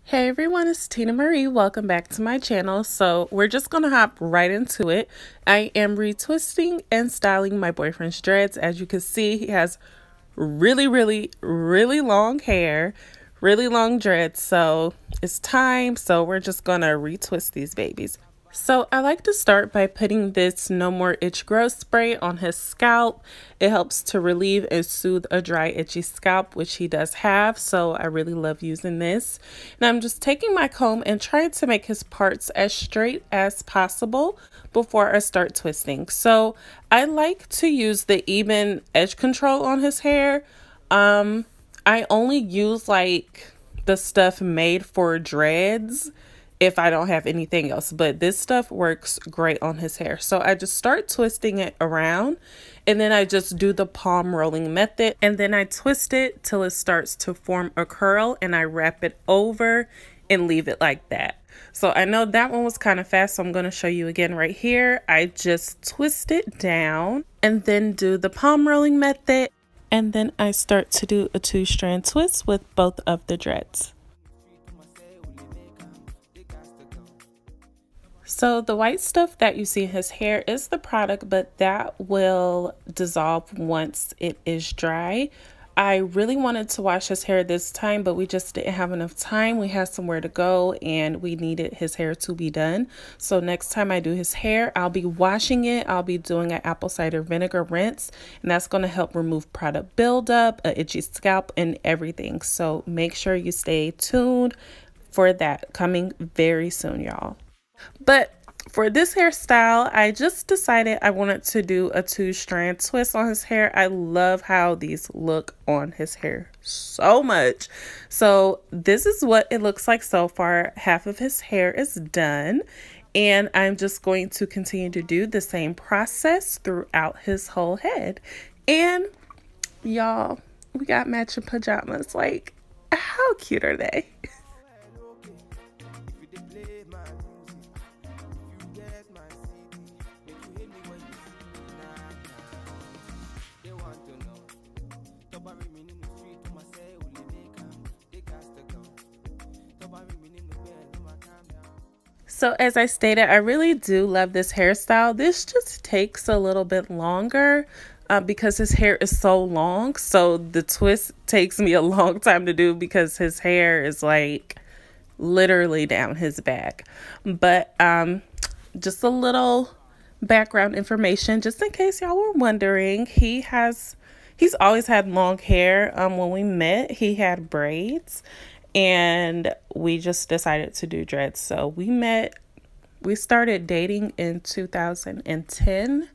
Hey everyone, it's Tina Marie. Welcome back to my channel. So we're just gonna hop right into it. I am retwisting and styling my boyfriend's dreads. As you can see, he has really long hair, really long dreads. So it's time. So we're just gonna retwist these babies. So I like to start by putting this No More Itch Grow spray on his scalp. It helps to relieve and soothe a dry, itchy scalp, which he does have. So I really love using this. And I'm just taking my comb and trying to make his parts as straight as possible before I start twisting. So I like to use the even edge control on his hair. I only use like the stuff made for dreads if I don't have anything else, but this stuff works great on his hair. So I just start twisting it around, and then I just do the palm rolling method, and then I twist it till it starts to form a curl, and I wrap it over and leave it like that. So I know that one was kind of fast, so I'm going to show you again right here. I just twist it down and then do the palm rolling method, and then I start to do a 2-strand twist with both of the dreads. So the white stuff that you see in his hair is the product, but that will dissolve once it is dry. I really wanted to wash his hair this time, but we just didn't have enough time. We had somewhere to go and we needed his hair to be done. So next time I do his hair, I'll be washing it. I'll be doing an apple cider vinegar rinse, and that's going to help remove product buildup, an itchy scalp, and everything. So make sure you stay tuned for that, coming very soon, y'all. But for this hairstyle, I just decided I wanted to do a 2-strand twist on his hair. I love how these look on his hair so much. So this is what it looks like so far. Half of his hair is done, and I'm just going to continue to do the same process throughout his whole head. And y'all, we got matching pajamas. Like, how cute are they? So as I stated, I really do love this hairstyle. This just takes a little bit longer because his hair is so long. So the twist takes me a long time to do because his hair is like literally down his back. But just a little background information, just in case y'all were wondering, he's always had long hair. When we met, he had braids, and we just decided to do dreads. So we started dating in 2010.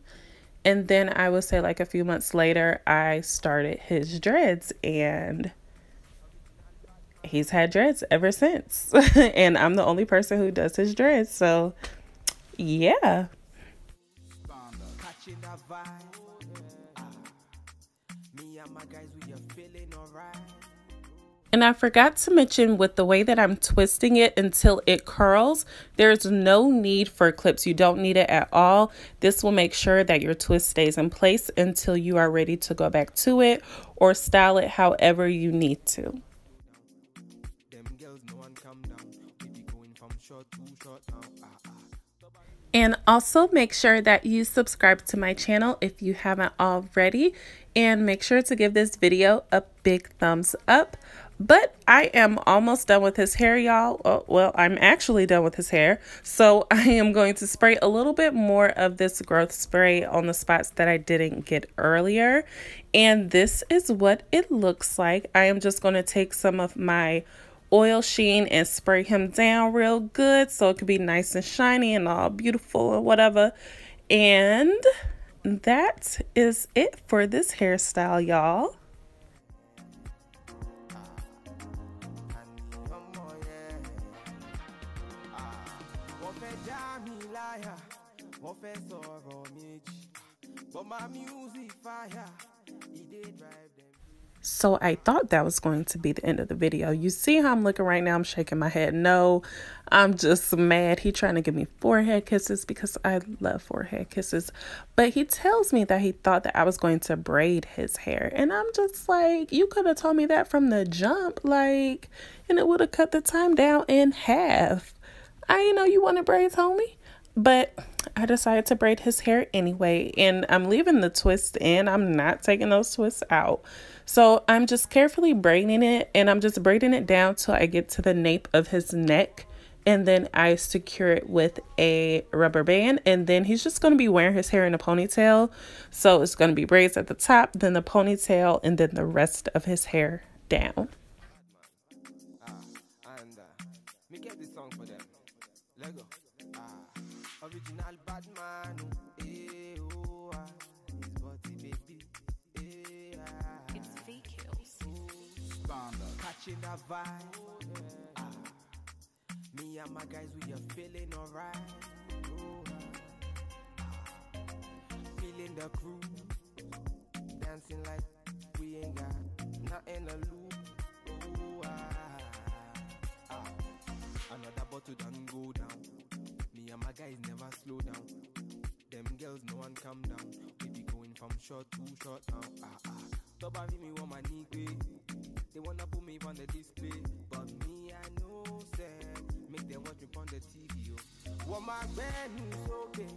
And then I would say like a few months later, I started his dreads, and he's had dreads ever since. And I'm the only person who does his dreads. So yeah. And I forgot to mention, with the way that I'm twisting it until it curls, there's no need for clips. You don't need it at all. This will make sure that your twist stays in place until you are ready to go back to it or style it however you need to. And also make sure that you subscribe to my channel if you haven't already, and make sure to give this video a big thumbs up. But I am almost done with his hair, y'all. Oh, well, I'm actually done with his hair. So I am going to spray a little bit more of this growth spray on the spots that I didn't get earlier. And this is what it looks like. I am just going to take some of my oil sheen and spray him down real good so it could be nice and shiny and all beautiful or whatever. And that is it for this hairstyle, y'all. So I thought that was going to be the end of the video. You see how I'm looking right now? I'm shaking my head. No, I'm just mad. He trying to give me forehead kisses because I love forehead kisses. But he tells me that he thought that I was going to braid his hair. And I'm just like, you could have told me that from the jump. Like, and it would have cut the time down in half. I didn't know you wanted braids, homie. But I decided to braid his hair anyway, and I'm leaving the twist in. I'm not taking those twists out. So I'm just carefully braiding it, and I'm just braiding it down till I get to the nape of his neck, and then I secure it with a rubber band, and then he's just going to be wearing his hair in a ponytail. So it's going to be braids at the top, then the ponytail, and then the rest of his hair down. Original bad man, it's VQs. Standard. Catching that vibe. Me and my guys, we are feeling alright. Feeling the crew, dancing like we ain't got nothing to lose. Another bottle done go down. Me and my guys never slow down. Them girls, no one calm down. We be going from short to short now. Top of me want my knee pay. They wanna put me on the display, but me I know said make them watch me on the TV. What my band is okay.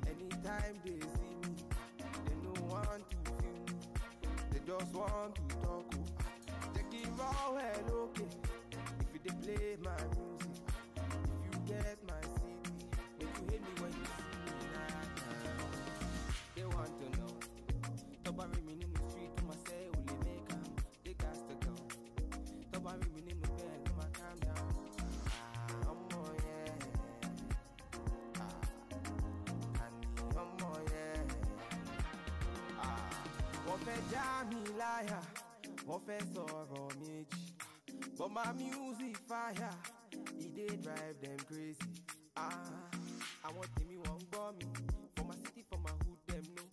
Anytime they see me, they don't want to feel me. They just want to talk. Take it raw and okay. If they play my music, if you get my CD, make you hate me when you see me now. They want to know. Tobari me in the street, to my say, only make them. They got to go. Tobari me in the bed, to my calm down. Oh yeah. Oh yeah. Wọ́n fẹ́ já mi láyà, wọ́n fẹ́ sọ̀rọ̀ méjì. But my music fire, it dey drive them crazy. I want me one me for my city, for my hood, them know.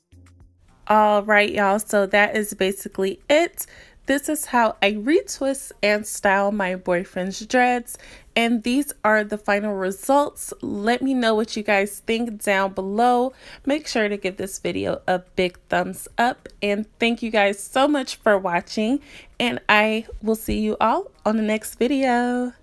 All right, y'all. So that is basically it. This is how I retwist and style my boyfriend's dreads. And these are the final results. Let me know what you guys think down below. Make sure to give this video a big thumbs up. And thank you guys so much for watching. And I will see you all on the next video.